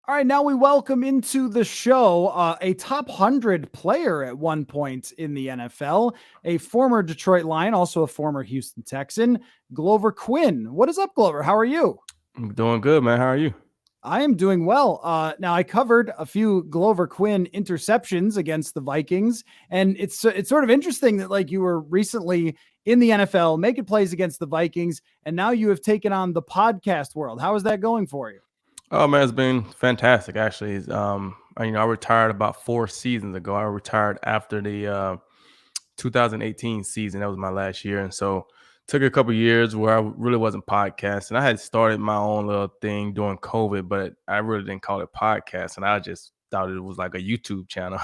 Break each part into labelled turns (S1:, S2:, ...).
S1: All right, now we welcome into the show a top 100 player at one point in the NFL, a former Detroit Lion, also a former Houston Texan, Glover Quin. What is up, Glover? How are you?
S2: I'm doing good, man. How are you?
S1: I am doing well. Now I covered a few Glover Quin interceptions against the Vikings, and it's sort of interesting that like you were recently in the NFL making plays against the Vikings, and now you have taken on the podcast world. How is that going for you?
S2: Oh man, it's been fantastic. Actually, I retired about 4 seasons ago. I retired after the 2018 season. That was my last year, and so took a couple years where I really wasn't podcasting. I had started my own little thing during COVID, but I really didn't call it podcast, and I just thought it was like a YouTube channel.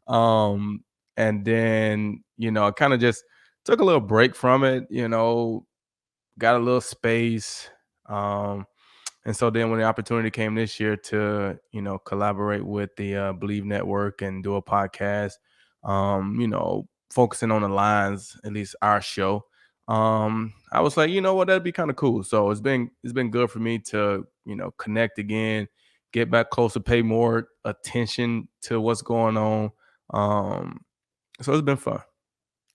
S2: um, and then I kind of just took a little break from it. Got a little space. And so then when the opportunity came this year to, collaborate with the Believe Network and do a podcast, focusing on the lines, at least our show, I was like, you know what, that'd be kind of cool. So it's been good for me to, connect again, get back closer, pay more attention to what's going on. So it's been fun.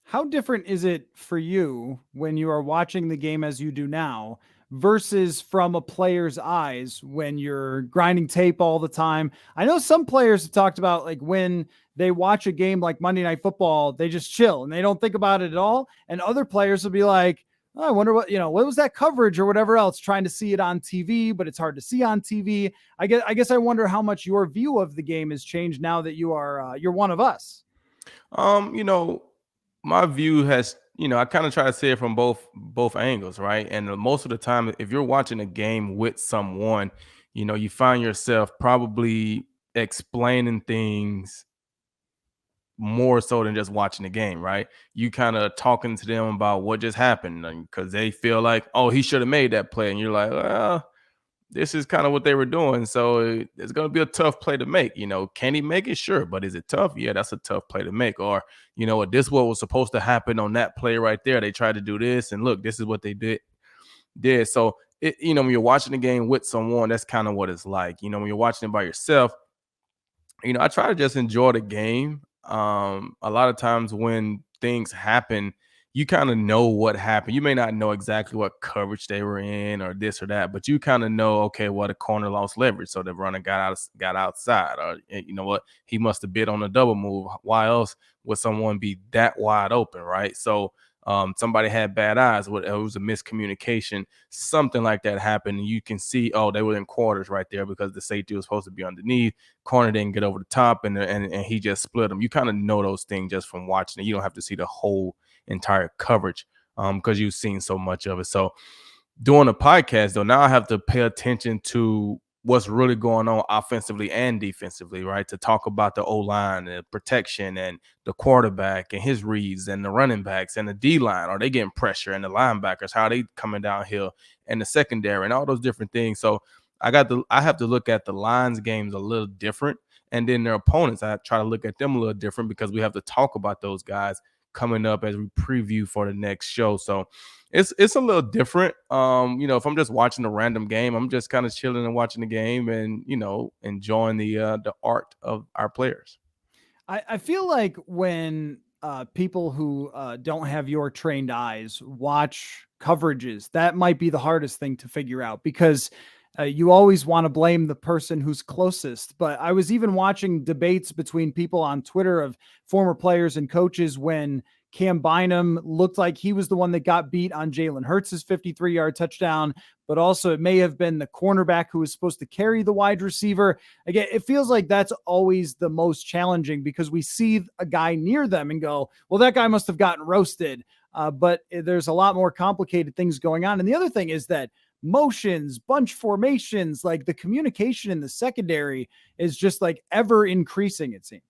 S1: How different is it for you when you are watching the game as you do now versus from a player's eyes when you're grinding tape all the time? I know some players have talked about like when they watch a game like Monday Night Football, they just chill and they don't think about it at all. And other players will be like, oh, I wonder what was that coverage or whatever else, trying to see it on TV, but it's hard to see on TV. I guess I wonder how much your view of the game has changed now that you're one of us.
S2: Um, you know, my view has, I kind of try to say it from both angles, right? And most of the time, if you're watching a game with someone, you find yourself probably explaining things more so than just watching the game, right? You kind of talking to them about what just happened because they feel like, oh, he should have made that play, and you're like, well, this is kind of what they were doing. So it's going to be a tough play to make. Can he make it? Sure. But is it tough? Yeah, that's a tough play to make. Or, what this what was supposed to happen on that play right there. They tried to do this and look, this is what they did. So when you're watching the game with someone, that's kind of what it's like. When you're watching it by yourself, I try to just enjoy the game. A lot of times when things happen, you kind of know what happened. You may not know exactly what coverage they were in or this or that, but you kind of know, okay, well, the corner lost leverage, so the runner got outside, or you know what, he must have bid on a double move. Why else would someone be that wide open, right? So somebody had bad eyes, it was a miscommunication, something like that happened, and you can see, oh, they were in quarters right there because the safety was supposed to be underneath, corner didn't get over the top, and he just split them. You kind of know those things just from watching it. You don't have to see the whole entire coverage because you've seen so much of it. So doing a podcast though, now I have to pay attention to what's really going on offensively and defensively, right? To talk about the O-line, the protection, and the quarterback and his reads, and the running backs and the D-line. Are they getting pressure? And the linebackers, how are they coming downhill, and the secondary, and all those different things. So I have to look at the Lions games a little different. And then their opponents, I try to look at them a little different because we have to talk about those guys coming up as we preview for the next show. So it's a little different. If I'm just watching a random game, I'm just kind of chilling and watching the game and enjoying the art of our players.
S1: I feel like when people who don't have your trained eyes watch coverages, that might be the hardest thing to figure out because you always want to blame the person who's closest. But I was even watching debates between people on Twitter of former players and coaches when Cam Bynum looked like he was the one that got beat on Jalen Hurts' 53-yard touchdown, but also it may have been the cornerback who was supposed to carry the wide receiver. Again, it feels like that's always the most challenging because we see a guy near them and go, well, that guy must have gotten roasted. But there's a lot more complicated things going on. And the other thing is that motions, bunch formations, like the communication in the secondary is just like ever increasing, it seems.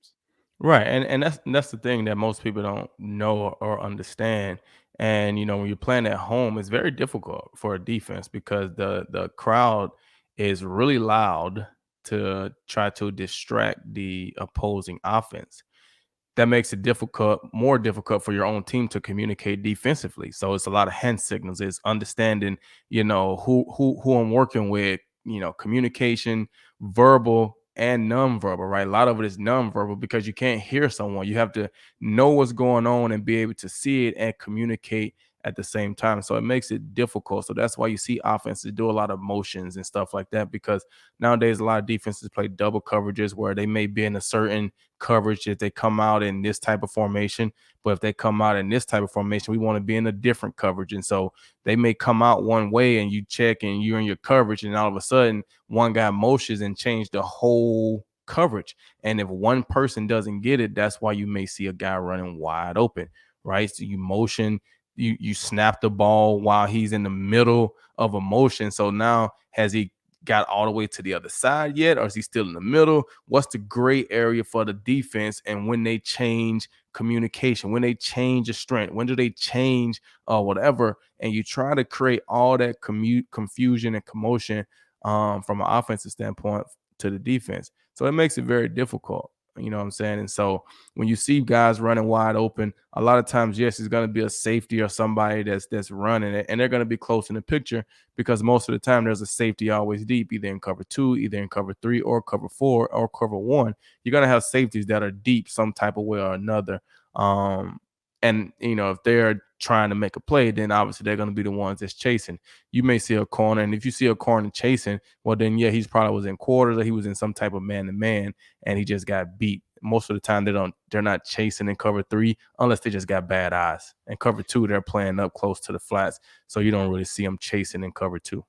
S2: Right, and that's the thing that most people don't know or understand. And when you're playing at home, it's very difficult for a defense because the crowd is really loud to try to distract the opposing offense. That makes it more difficult for your own team to communicate defensively. So it's a lot of hand signals. It's understanding, who I'm working with, communication, verbal and nonverbal, right? A lot of it is nonverbal because you can't hear someone. You have to know what's going on and be able to see it and communicate at the same time. So it makes it difficult. So that's why you see offenses do a lot of motions and stuff like that, because nowadays a lot of defenses play double coverages where they may be in a certain coverage if they come out in this type of formation. But if they come out in this type of formation, we want to be in a different coverage. And so they may come out one way and you check and you're in your coverage, and all of a sudden one guy motions and change the whole coverage. And if one person doesn't get it, that's why you may see a guy running wide open, right? So you motion, you snap the ball while he's in the middle of a motion. So now has he got all the way to the other side yet, or is he still in the middle? What's the gray area for the defense? And when they change communication, when they change the strength, when do they change whatever? And you try to create all that confusion and commotion from an offensive standpoint to the defense. So it makes it very difficult. You know what I'm saying? And so when you see guys running wide open, a lot of times, yes, it's going to be a safety or somebody that's running it, and they're going to be close in the picture because most of the time there's a safety always deep, either in cover 2, either in cover 3, or cover 4, or cover 1. You're going to have safeties that are deep some type of way or another. And if they're trying to make a play, then obviously they're going to be the ones that's chasing. You may see a corner, and if you see a corner chasing, well, then yeah, he's probably was in quarters or he was in some type of man-to-man, and he just got beat. Most of the time, they're not chasing in cover 3 unless they just got bad eyes. And cover 2, they're playing up close to the flats, so you don't really see them chasing in cover 2.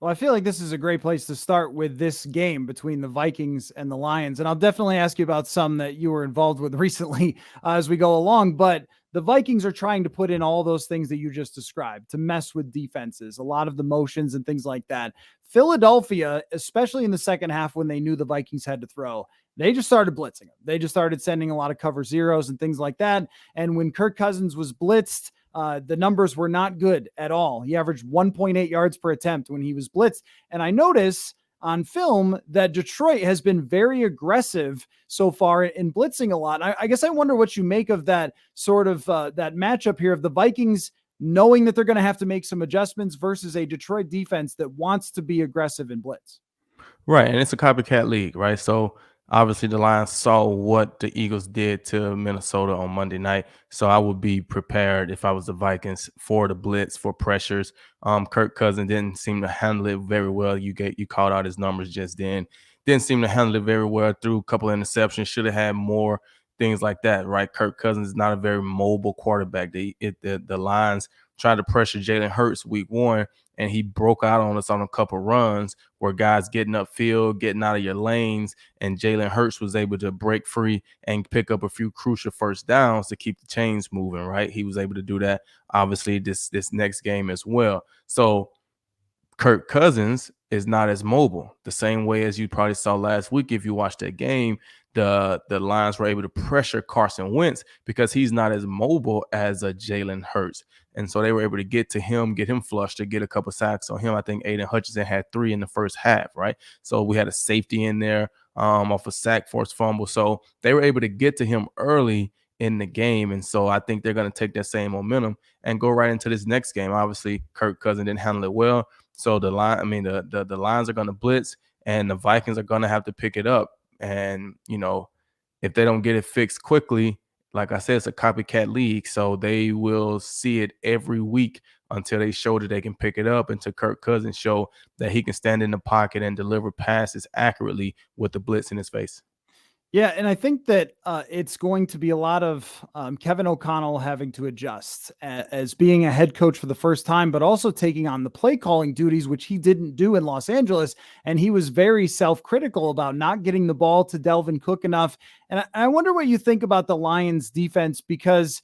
S1: Well, I feel like this is a great place to start with this game between the Vikings and the Lions. And I'll definitely ask you about some that you were involved with recently as we go along. But the Vikings are trying to put in all those things that you just described to mess with defenses, a lot of the motions and things like that. Philadelphia, especially in the second half when they knew the Vikings had to throw, they just started blitzing them. They just started sending a lot of cover zeros and things like that. And when Kirk Cousins was blitzed, the numbers were not good at all. He averaged 1.8 yards per attempt when he was blitzed. And I notice on film that Detroit has been very aggressive so far in blitzing a lot. I guess I wonder what you make of that sort of that matchup here of the Vikings knowing that they're going to have to make some adjustments versus a Detroit defense that wants to be aggressive in blitz.
S2: Right, and it's a copycat league, right? So obviously the Lions saw what the Eagles did to Minnesota on Monday night. So I would be prepared if I was the Vikings for the blitz, for pressures. Kirk Cousins didn't seem to handle it very well. You called out his numbers just then. Didn't seem to handle it very well. Threw a couple of interceptions. Should have had more things like that, right? Kirk Cousins is not a very mobile quarterback. The Lions tried to pressure Jalen Hurts week 1, and he broke out on us on a couple runs where guys getting upfield, getting out of your lanes, and Jalen Hurts was able to break free and pick up a few crucial first downs to keep the chains moving, right? He was able to do that, obviously, this next game as well. So Kirk Cousins is not as mobile the same way as you probably saw last week. If you watched that game, the Lions were able to pressure Carson Wentz because he's not as mobile as a Jalen Hurts. And so they were able to get to him, get him flushed, to get a couple sacks on him. I think Aiden Hutchinson had 3 in the first half, right? So we had a safety in there off a sack, forced fumble. So they were able to get to him early in the game. And so I think they're going to take that same momentum and go right into this next game. Obviously, Kirk Cousins didn't handle it well. So the Lions are going to blitz, and the Vikings are going to have to pick it up. And, if they don't get it fixed quickly, like I said, it's a copycat league. So they will see it every week until they show that they can pick it up, until Kirk Cousins show that he can stand in the pocket and deliver passes accurately with the blitz in his face.
S1: Yeah, and I think that it's going to be a lot of Kevin O'Connell having to adjust as being a head coach for the first time, but also taking on the play calling duties, which he didn't do in Los Angeles. And he was very self-critical about not getting the ball to Delvin Cook enough. And I wonder what you think about the Lions defense, because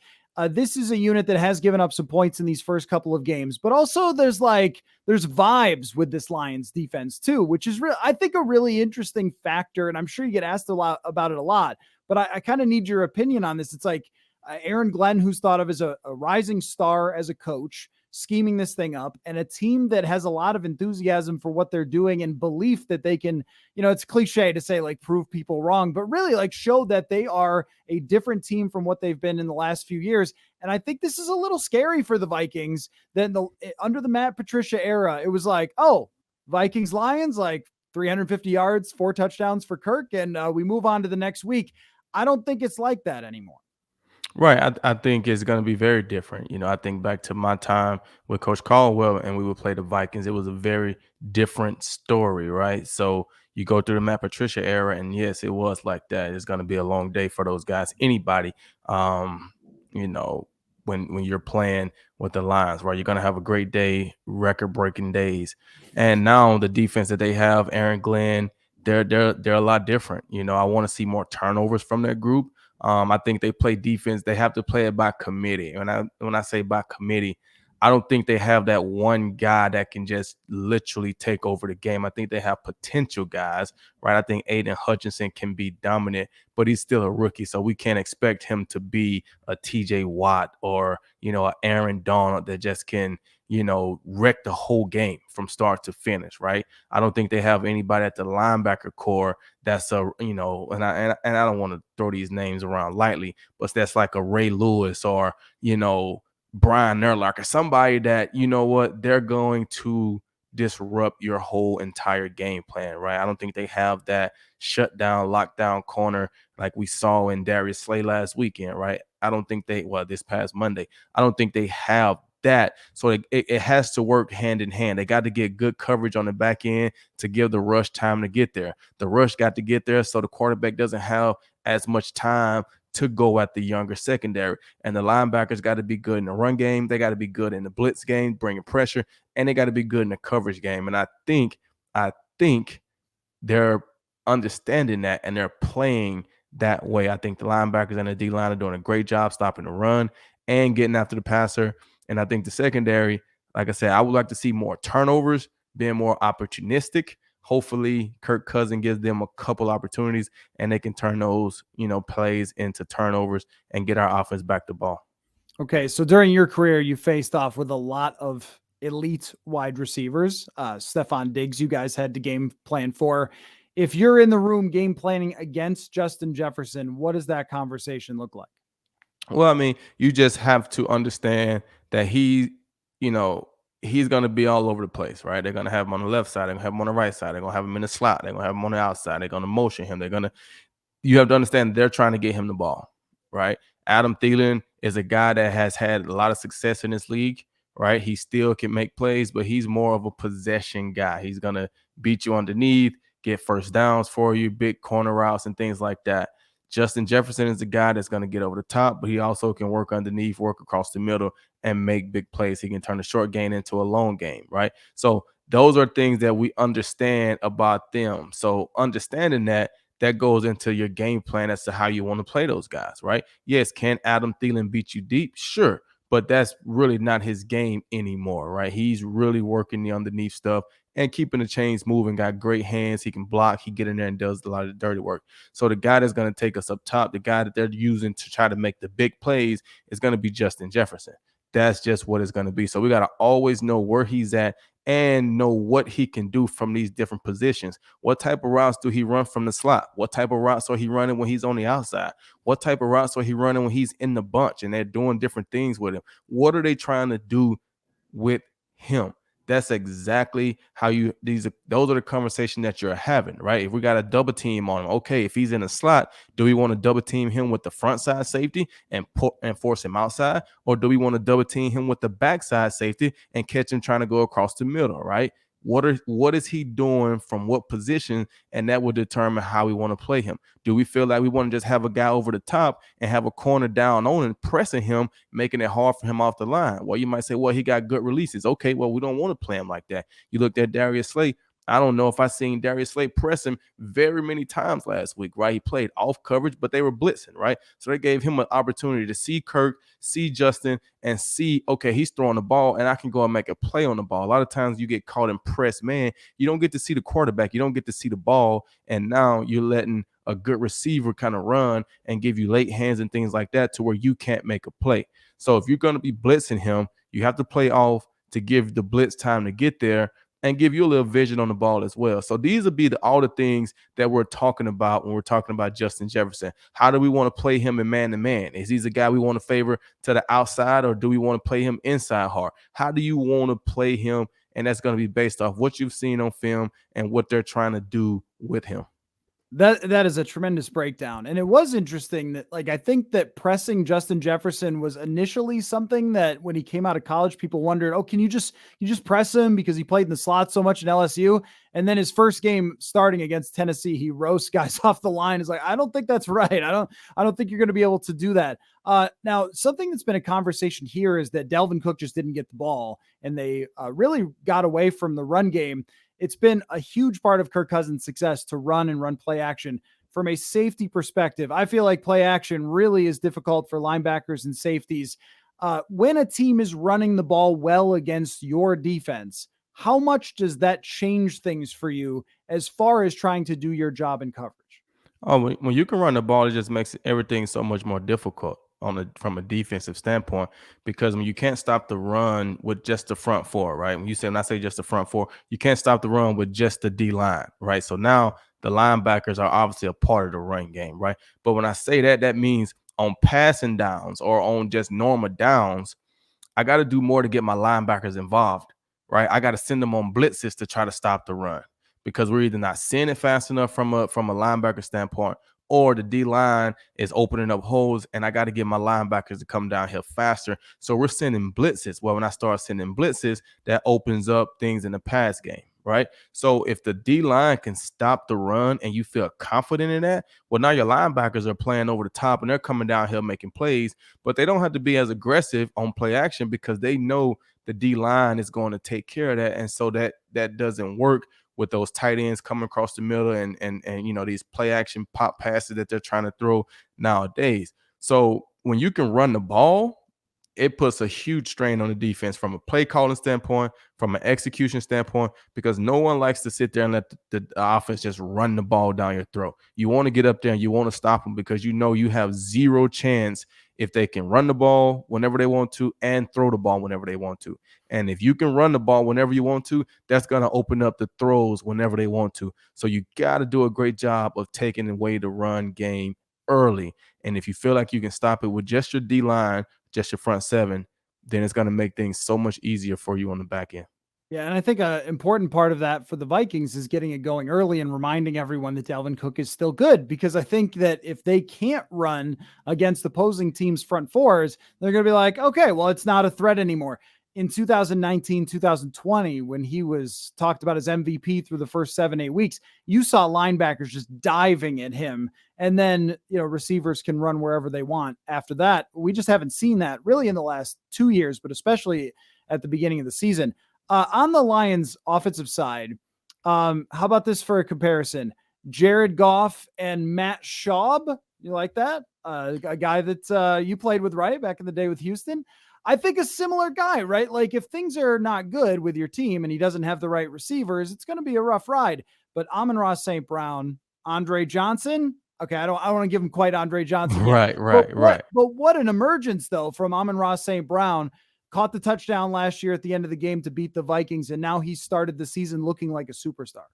S1: this is a unit that has given up some points in these first couple of games, but also there's vibes with this Lions defense too, which is I think a really interesting factor. And I'm sure you get asked a lot about it a lot, but I kind of need your opinion on this. It's like Aaron Glenn, who's thought of as a rising star as a coach, scheming this thing up, and a team that has a lot of enthusiasm for what they're doing and belief that they can, it's cliche to say prove people wrong, but really show that they are a different team from what they've been in the last few years. And I think this is a little scary for the Vikings. Then under the Matt Patricia era, it was oh, Vikings Lions, like 350 yards, 4 touchdowns for Kirk, and we move on to the next week. I don't think it's like that anymore.
S2: Right. I think it's going to be very different. I think back to my time with Coach Caldwell and we would play the Vikings. It was a very different story, right? So you go through the Matt Patricia era, and yes, it was like that. It's going to be a long day for those guys. Anybody, um, you know, when you're playing with the Lions, right? You're going to have a great day, record-breaking days. And now the defense that they have, Aaron Glenn, they're a lot different. I want to see more turnovers from that group. I think they play defense. They have to play it by committee. When I say by committee, I don't think they have that one guy that can just literally take over the game. I think they have potential guys, right? I think Aiden Hutchinson can be dominant, but he's still a rookie, so we can't expect him to be a TJ Watt or a Aaron Donald that just can wreck the whole game from start to finish, right? I don't think they have anybody at the linebacker core that's and I don't want to throw these names around lightly, but that's like a Ray Lewis or Brian Nerlock or somebody that they're going to disrupt your whole entire game plan, right? I don't think they have that shutdown, lockdown corner like we saw in Darius Slay last weekend, right? I don't think this past Monday, I don't think they have that. So it has to work hand in hand. They got to get good coverage on the back end to give the rush time to get there. The rush got to get there so the quarterback doesn't have as much time to go at the younger secondary. And the linebackers got to be good in the run game. They got to be good in the blitz game, bringing pressure, and they got to be good in the coverage game. And I think they're understanding that and they're playing that way. I think the linebackers and the D line are doing a great job stopping the run and getting after the passer. And I think the secondary, like I said, I would like to see more turnovers, being more opportunistic. Hopefully, Kirk Cousins gives them a couple opportunities and they can turn those, plays into turnovers and get our offense back the ball.
S1: Okay, so during your career, you faced off with a lot of elite wide receivers. Stephon Diggs, you guys had to game plan for. If you're in the room game planning against Justin Jefferson, what does that conversation look like?
S2: Well, I mean, you just have to understand that he's going to be all over the place, right? They're going to have him on the left side. They're going to have him on the right side. They're going to have him in the slot. They're going to have him on the outside. They're going to motion him. You have to understand they're trying to get him the ball, right? Adam Thielen is a guy that has had a lot of success in this league, right? He still can make plays, but he's more of a possession guy. He's going to beat you underneath, get first downs for you, big corner routes and things like that. Justin Jefferson is the guy that's going to get over the top, but he also can work underneath, work across the middle, and make big plays. He can turn a short game into a long game, right? So those are things that we understand about them. So understanding that goes into your game plan as to how you want to play those guys, right? Yes, can Adam Thielen beat you deep? Sure, but that's really not his game anymore, right? He's really working the underneath stuff and keeping the chains moving, got great hands. He can block. He get in there and does a lot of the dirty work. So the guy that's going to take us up top, the guy that they're using to try to make the big plays is going to be Justin Jefferson. That's just what it's going to be. So we got to always know where he's at and know what he can do from these different positions. What type of routes do he run from the slot? What type of routes are he running when he's on the outside? What type of routes are he running when he's in the bunch and they're doing different things with him? What are they trying to do with him? That's exactly how those are the conversations that you're having, right? If we got a double team on him, okay, if he's in a slot, do we want to double team him with the front side safety and force him outside? Or do we want to double team him with the backside safety and catch him trying to go across the middle, right? What is he doing from what position? And that will determine how we want to play him. Do we feel like we want to just have a guy over the top and have a corner down on and pressing him, making it hard for him off the line? Well, you might say, well, he got good releases. Okay, well, we don't want to play him like that. You looked at Darius Slay. I don't know if I seen Darius Slay press him very many times last week, right? He played off coverage, but they were blitzing, right? So they gave him an opportunity to see Kirk, see Justin, and see, okay, he's throwing the ball, and I can go and make a play on the ball. A lot of times you get caught in press, man. You don't get to see the quarterback. You don't get to see the ball, and now you're letting a good receiver kind of run and give you late hands and things like that to where you can't make a play. So if you're going to be blitzing him, you have to play off to give the blitz time to get there and give you a little vision on the ball as well. So these will be all the things that we're talking about when we're talking about Justin Jefferson. How do we want to play him in man-to-man? Is he the guy we want to favor to the outside, or do we want to play him inside hard? How do you want to play him and that's going to be based off what you've seen on film and what they're trying to do with him.
S1: That is a tremendous breakdown. And it was interesting that, like, I think that pressing Justin Jefferson was initially something that when he came out of college, people wondered, oh, can you just press him because he played in the slot so much in LSU? And then his first game starting against Tennessee, he roasts guys off the line. Is like, I don't think that's right. I don't think you're going to be able to do that. Now, something that's been a conversation here is that Dalvin Cook just didn't get the ball, and they really got away from the run game. It's been a huge part of Kirk Cousins' success to run and run play action. From a safety perspective, I feel like play action really is difficult for linebackers and safeties. When a team is running the ball well against your defense, how much does that change things for you as far as trying to do your job in coverage?
S2: Oh, when you can run the ball, it just makes everything so much more difficult from a defensive standpoint, because when you can't stop the run with just the front four, right? When I say just the front four, you can't stop the run with just the D line, right? So now the linebackers are obviously a part of the run game, right? But when I say that, that means on passing downs or on just normal downs, I got to do more to get my linebackers involved, right? I got to send them on blitzes to try to stop the run, because we're either not seeing it fast enough from a linebacker standpoint, or the D line is opening up holes, and I got to get my linebackers to come down here faster. So we're sending blitzes. Well, when I start sending blitzes, that opens up things in the pass game, right? So if the D line can stop the run and you feel confident in that, well, now your linebackers are playing over the top and they're coming down here making plays, but they don't have to be as aggressive on play action because they know the D line is going to take care of that. And so that doesn't work with those tight ends coming across the middle and these play action pop passes that they're trying to throw nowadays. So when you can run the ball, it puts a huge strain on the defense from a play calling standpoint, from an execution standpoint, because no one likes to sit there and let the offense just run the ball down your throat. You want to get up there and you want to stop them, because you know you have zero chance if they can run the ball whenever they want to and throw the ball whenever they want to. And if you can run the ball whenever you want to, that's going to open up the throws whenever they want to. So you got to do a great job of taking away the run game early. And if you feel like you can stop it with just your D-line, just your front seven, then it's going to make things so much easier for you on the back end.
S1: Yeah, and I think an important part of that for the Vikings is getting it going early and reminding everyone that Dalvin Cook is still good, because I think that if they can't run against opposing teams' front fours, they're going to be like, okay, well, it's not a threat anymore. In 2019, 2020, when he was talked about as MVP through the first 7-8 weeks, you saw linebackers just diving at him. And then, receivers can run wherever they want. After that, we just haven't seen that really in the last 2 years, but especially at the beginning of the season. On the Lions offensive side, how about this for a comparison? Jared Goff and Matt Schaub. You like that? A guy that you played with, right? Back in the day with Houston. I think a similar guy, right? Like if things are not good with your team and he doesn't have the right receivers, it's going to be a rough ride. But Amon-Ra St. Brown, Andre Johnson. Okay, I don't want to give him quite Andre Johnson yet.
S2: Right.
S1: But what an emergence though from Amon-Ra St. Brown. Caught the touchdown last year at the end of the game to beat the Vikings, and now he started the season looking like a superstar.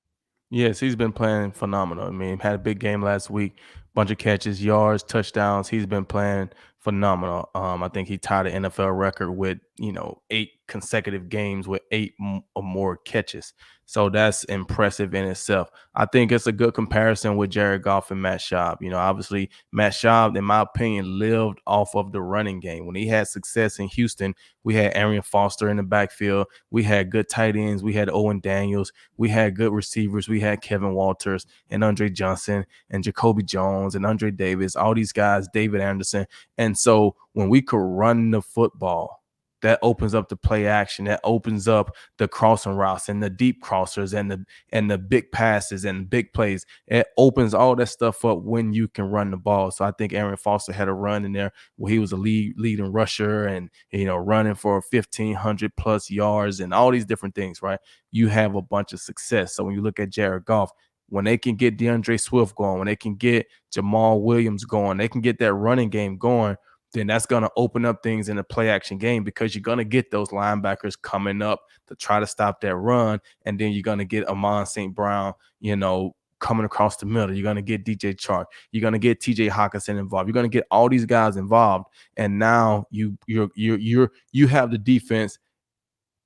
S2: Yes, he's been playing phenomenal. I mean, had a big game last week, bunch of catches, yards, touchdowns. He's been playing phenomenal. I think he tied the NFL record with 8 consecutive games with 8 or more catches. So that's impressive in itself. I think it's a good comparison with Jared Goff and Matt Schaub. Obviously Matt Schaub, in my opinion, lived off of the running game. When he had success in Houston, we had Arian Foster in the backfield. We had good tight ends. We had Owen Daniels. We had good receivers. We had Kevin Walters and Andre Johnson and Jacoby Jones and Andre Davis, all these guys, David Anderson. And so when we could run the football, that opens up the play action. That opens up the crossing routes and the deep crossers and the big passes and big plays. It opens all that stuff up when you can run the ball. So I think Arian Foster had a run in there where he was a leading rusher and running for 1,500 plus yards and all these different things. Right? You have a bunch of success. So when you look at Jared Goff, when they can get DeAndre Swift going, when they can get Jamal Williams going, they can get that running game going, then that's going to open up things in the play action game, because you're going to get those linebackers coming up to try to stop that run. And then you're going to get Amon St. Brown, coming across the middle. You're going to get DJ Chark. You're going to get TJ Hawkinson involved. You're going to get all these guys involved. And now you have the defense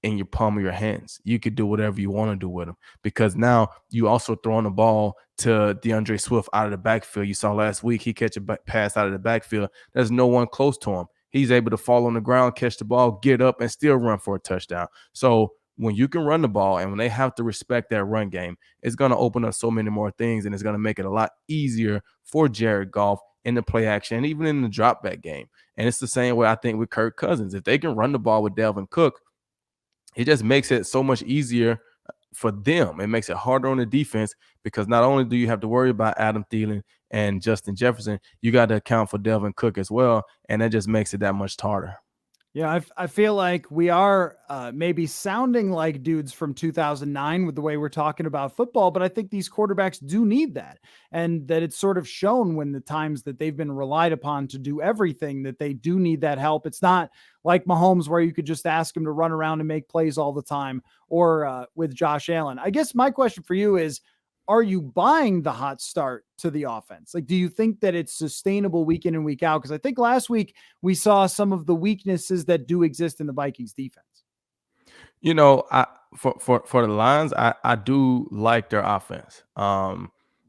S2: in your palm of your hands. You could do whatever you want to do with them because now you also throwing the ball to DeAndre Swift out of the backfield. You saw last week he catch a pass out of the backfield. There's no one close to him. He's able to fall on the ground, catch the ball, get up, and still run for a touchdown. So when you can run the ball and when they have to respect that run game, it's going to open up so many more things, and it's going to make it a lot easier for Jared Goff in the play action and even in the drop back game. And it's the same way I think with Kirk Cousins. If they can run the ball with Dalvin Cook, it just makes it so much easier for them. It makes it harder on the defense because not only do you have to worry about Adam Thielen and Justin Jefferson, you got to account for Dalvin Cook as well, and that just makes it that much harder.
S1: Yeah, I feel like we are maybe sounding like dudes from 2009 with the way we're talking about football, but I think these quarterbacks do need that. And that it's sort of shown when the times that they've been relied upon to do everything that they do need that help. It's not like Mahomes where you could just ask him to run around and make plays all the time, or with Josh Allen. I guess my question for you is, are you buying the hot start to the offense? Like, do you think that it's sustainable week in and week out? Because I think last week we saw some of the weaknesses that do exist in the Vikings defense.
S2: You know, for the Lions, I do like their offense. I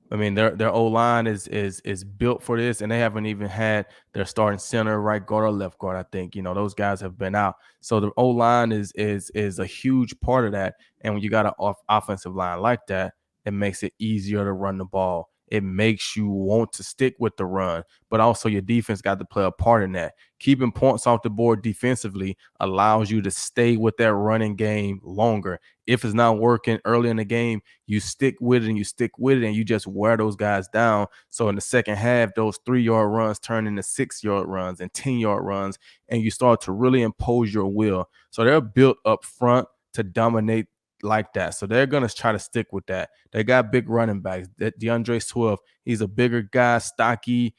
S2: mean their O line is built for this, and they haven't even had their starting center, right guard or left guard. I think those guys have been out, so the O line is a huge part of that. And when you got an offensive line like that, it makes it easier to run the ball. It makes you want to stick with the run, but also your defense got to play a part in that. Keeping points off the board defensively allows you to stay with that running game longer. If it's not working early in the game, you stick with it and you stick with it and you just wear those guys down. So in the second half, those 3-yard runs turn into 6-yard runs and 10-yard runs, and you start to really impose your will. So they're built up front to dominate like that. So they're going to try to stick with that. They got big running backs. DeAndre Swift, he's a bigger guy, stocky,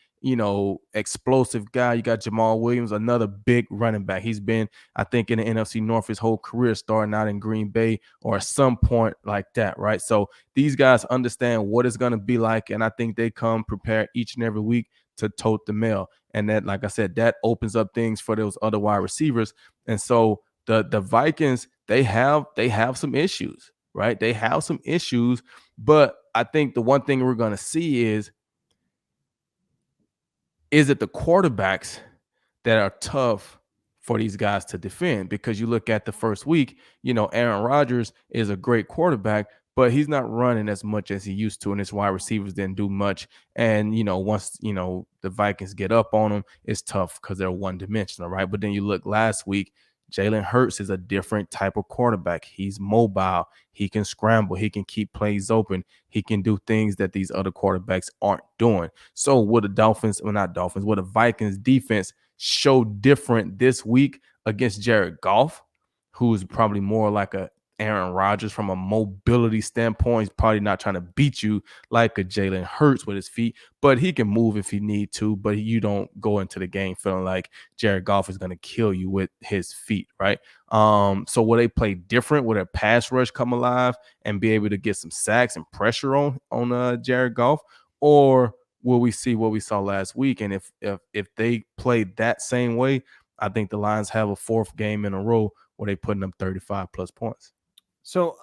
S2: explosive guy. You got Jamal Williams, another big running back. He's been, I think, in the NFC North his whole career, starting out in Green Bay or at some point like that, right? So these guys understand what it's going to be like, and I think they come prepared each and every week to tote the mail. And that, like I said, that opens up things for those other wide receivers. And so the Vikings, they have some issues, right? They have some issues, but I think the one thing we're going to see is it the quarterbacks that are tough for these guys to defend? Because you look at the first week, Aaron Rodgers is a great quarterback, but he's not running as much as he used to, and his wide receivers didn't do much. And, once, the Vikings get up on them, it's tough because they're one-dimensional, right? But then you look last week, Jalen Hurts is a different type of quarterback. He's mobile. He can scramble. He can keep plays open. He can do things that these other quarterbacks aren't doing. So will the Vikings defense show different this week against Jared Goff, who's probably more like a Aaron Rodgers from a mobility standpoint? He's probably not trying to beat you like a Jalen Hurts with his feet, but he can move if he need to. But you don't go into the game feeling like Jared Goff is going to kill you with his feet, right? So will they play different? Will their pass rush come alive and be able to get some sacks and pressure on Jared Goff? Or will we see what we saw last week? And if they play that same way, I think the Lions have a fourth game in a row where they're putting up 35 plus points.
S1: So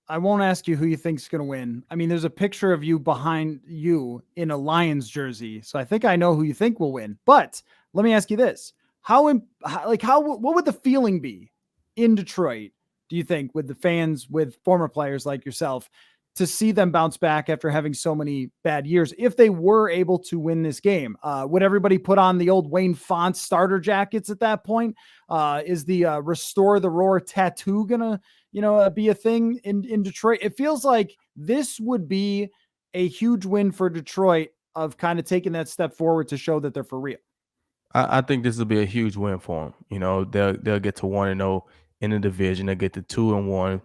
S1: I won't ask you who you think's going to win. I mean, there's a picture of you behind you in a Lions jersey, so I think I know who you think will win. But let me ask you this: what would the feeling be in Detroit? Do you think, with the fans, with former players like yourself, to see them bounce back after having so many bad years, if they were able to win this game? Would everybody put on the old Wayne Font starter jackets at that point? Is the Restore the Roar tattoo gonna, be a thing in Detroit? It feels like this would be a huge win for Detroit, of kind of taking that step forward to show that they're for real.
S2: I think this will be a huge win for them. They'll get to 1-0 in the division. They'll get to 2-1.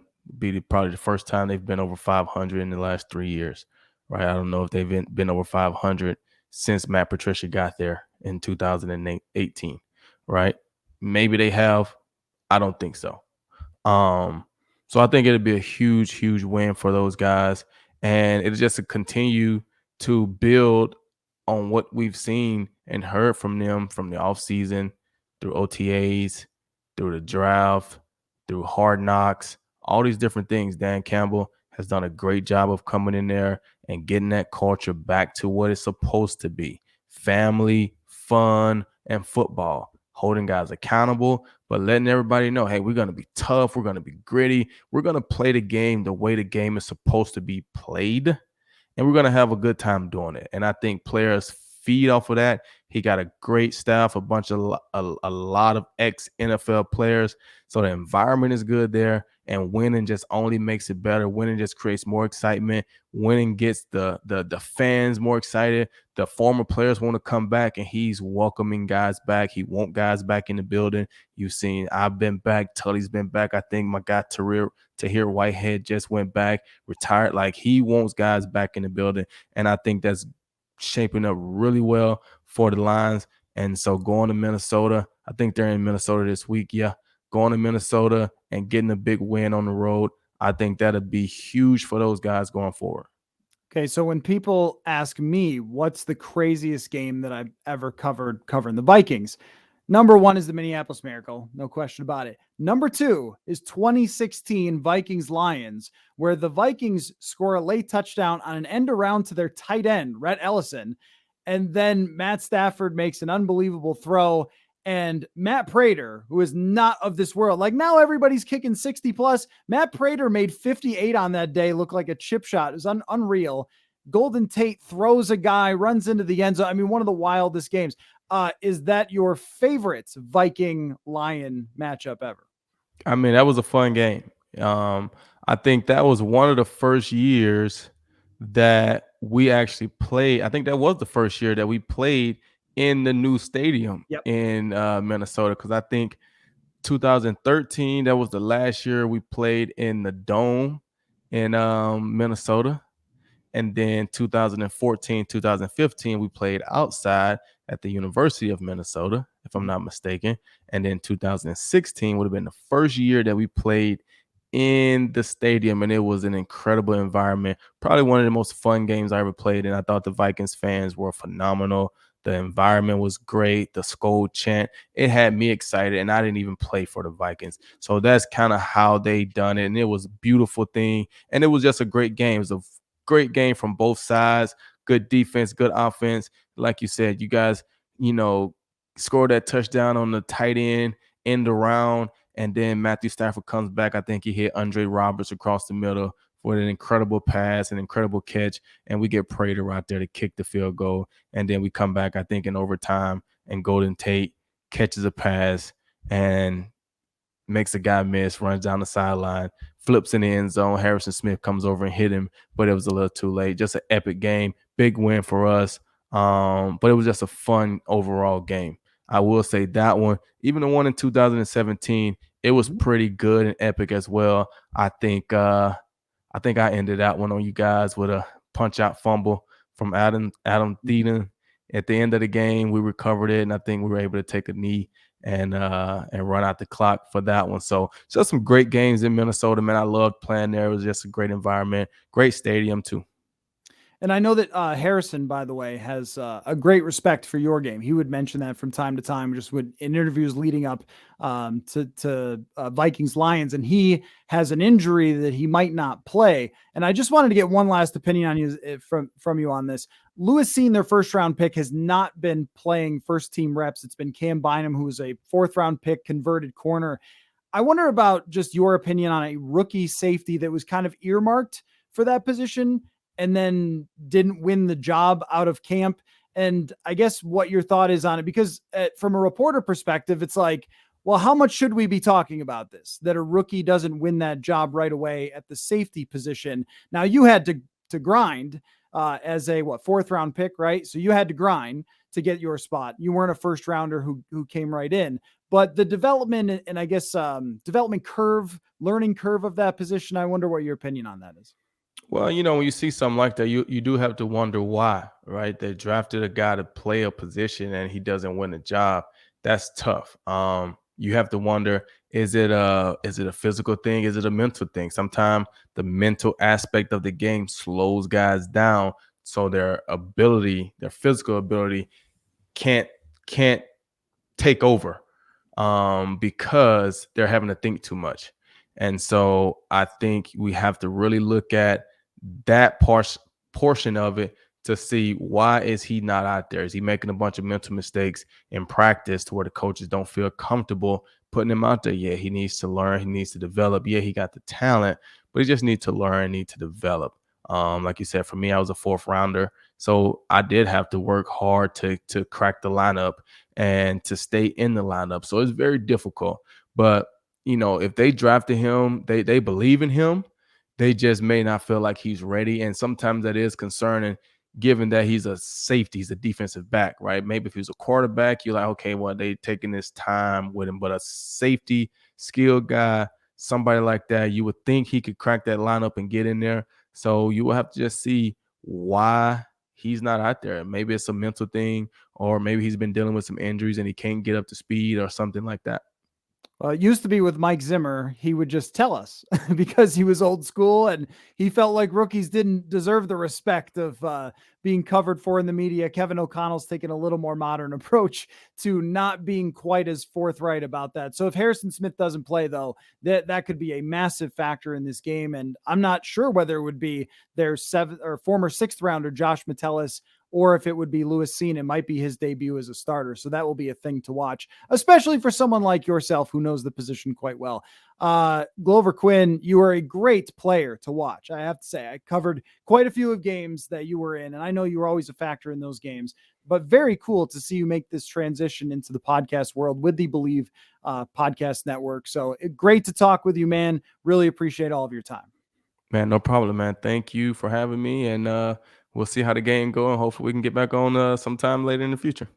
S2: Probably the first time they've been over 500 in the last 3 years, right? I don't know if they've been over 500 since Matt Patricia got there in 2018, right? Maybe they have. I don't think so. So I think it'll be a huge, huge win for those guys, and it's just to continue to build on what we've seen and heard from them from the offseason, through OTAs, through the draft, through Hard Knocks, all these different things. Dan Campbell has done a great job of coming in there and getting that culture back to what it's supposed to be: family, fun, and football. Holding guys accountable, but letting everybody know, hey, we're going to be tough. We're going to be gritty. We're going to play the game the way the game is supposed to be played, and we're going to have a good time doing it. And I think players feed off of that. He got a great staff, a lot of ex NFL players, so the environment is good there. And winning just only makes it better. Winning just creates more excitement. Winning gets the fans more excited. The former players want to come back, and he's welcoming guys back. He wants guys back in the building. You've seen I've been back. Tully's been back. I think my guy Tahir Whitehead just went back, retired. Like, he wants guys back in the building, and I think that's shaping up really well for the Lions. And so going to Minnesota, I think they're in Minnesota this week. Yeah, going to Minnesota and getting a big win on the road, I think that'll be huge for those guys going forward.
S1: Okay, so when people ask me what's the craziest game that I've ever covered covering the Vikings, number one is the Minneapolis Miracle, no question about it. Number two is 2016 Vikings Lions, where the Vikings score a late touchdown on an end around to their tight end, Rhett Ellison, and then Matt Stafford makes an unbelievable throw. And Matt Prater, who is not of this world, like, now everybody's kicking 60 plus. Matt Prater made 58 on that day look like a chip shot. It was unreal. Golden Tate throws a guy, runs into the end zone. I mean, one of the wildest games. Is that your favorite Viking Lion matchup ever?
S2: I mean, that was a fun game. I think that was one of the first years that we actually played. I think that was the first year that we played in the new stadium
S1: Yep.
S2: in Minnesota, because I think 2013, that was the last year we played in the dome in Minnesota. And then 2014, 2015, we played outside at the University of Minnesota, if I'm not mistaken. And then 2016 would have been the first year that we played in the stadium, and it was an incredible environment. Probably one of the most fun games I ever played, and I thought the Vikings fans were phenomenal. The environment was great. The Skol chant, it had me excited, and I didn't even play for the Vikings. So that's kind of how they done it, and it was a beautiful thing, and it was just a great game. It was a great game from both sides. Good defense, good offense. Like you said, you guys, scored that touchdown on the tight end around, and then Matthew Stafford comes back. I think he hit Andre Roberts across the middle with an incredible pass, an incredible catch, and we get Prater out there to kick the field goal. And then we come back, I think, in overtime, and Golden Tate catches a pass and makes a guy miss, runs down the sideline, flips in the end zone. Harrison Smith comes over and hit him, but it was a little too late. Just an epic game, big win for us. But it was just a fun overall game. I will say that one, even the one in 2017, it was pretty good and epic as well. I think I ended that one on you guys with a punch out fumble from Adam Thielen. At the end of the game, we recovered it, and I think we were able to take a knee and run out the clock for that one. So just some great games in Minnesota, man. I loved playing there. It was just a great environment, great stadium too.
S1: And I know that Harrison, by the way, has a great respect for your game. He would mention that from time to time, just in interviews leading up to Vikings Lions, and he has an injury that he might not play. And I just wanted to get one last opinion on you from you on this. Lewis Cine, their first round pick, has not been playing first team reps. It's been Cam Bynum, who was a fourth round pick, converted corner. I wonder about just your opinion on a rookie safety that was kind of earmarked for that position and then didn't win the job out of camp. And I guess what your thought is on it, because from a reporter perspective, it's like, well, how much should we be talking about this, that a rookie doesn't win that job right away at the safety position? Now, you had to grind as a fourth round pick, right? So you had to grind to get your spot. You weren't a first rounder who came right in, but the development and I guess development curve, learning curve of that position, I wonder what your opinion on that is.
S2: Well, when you see something like that, you do have to wonder why, right? They drafted a guy to play a position and he doesn't win the job. That's tough. You have to wonder, is it a physical thing? Is it a mental thing? Sometimes the mental aspect of the game slows guys down, so their physical ability can't take over because they're having to think too much. And so I think we have to really look at that portion of it to see, why is he not out there? Is he making a bunch of mental mistakes in practice to where the coaches don't feel comfortable putting him out there? Yeah, he needs to learn. He needs to develop. Yeah, he got the talent, but he just needs to learn, need to develop. Like you said, for me, I was a fourth rounder, so I did have to work hard to crack the lineup and to stay in the lineup. So it's very difficult. But if they drafted him, they believe in him. They just may not feel like he's ready, and sometimes that is concerning, given that he's a safety, he's a defensive back, right? Maybe if he was a quarterback, you're like, okay, well, they taking this time with him, but a safety, skilled guy, somebody like that, you would think he could crack that lineup and get in there. So you will have to just see why he's not out there. Maybe it's a mental thing, or maybe he's been dealing with some injuries and he can't get up to speed or something like that.
S1: It used to be with Mike Zimmer, he would just tell us because he was old school and he felt like rookies didn't deserve the respect of being covered for in the media. Kevin O'Connell's taken a little more modern approach to not being quite as forthright about that. So if Harrison Smith doesn't play, though, that could be a massive factor in this game. And I'm not sure whether it would be their former sixth rounder, Josh Metellus, or if it would be Lewis Cine. It might be his debut as a starter. So that will be a thing to watch, especially for someone like yourself who knows the position quite well. Glover Quin, you are a great player to watch. I have to say, I covered quite a few of games that you were in, and I know you were always a factor in those games, but very cool to see you make this transition into the podcast world with the Believe podcast network. So great to talk with you, man. Really appreciate all of your time.
S2: Man, no problem, man. Thank you for having me, and we'll see how the game go, and hopefully we can get back on sometime later in the future.